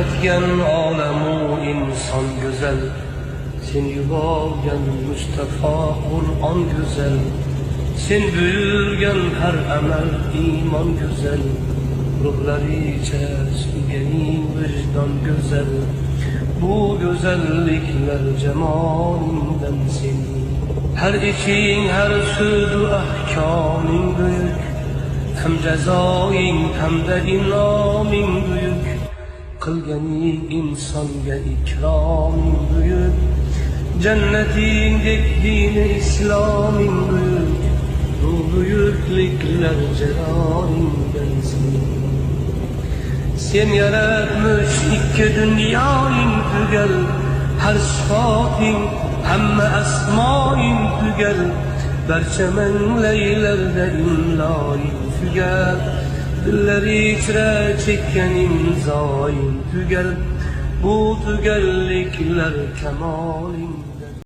yaratgan olamu inson güzel. Sen yuborgan Mustafa Qur'on güzel. Sen buyurgan her amal iman güzel. Ruhlaricha suyganing vijdon güzel. Bu güzellikler cemalingdan senin. Her işin, her sözü ahkaming büyük. Hem cezaing hem de inaming büyük. Qilganing insonga ikraming büyük. Cennetingdek dini İslaming büyük. Bu büyüklikler celalingdan senin. Sen yaratmış iki dünyanın tügel. Her sıfatın hemme esmain tügel. Barcha mengleylarda imloing tügel. Dilleri içre çekken imzoing tügel. Bu tügellikler kemalin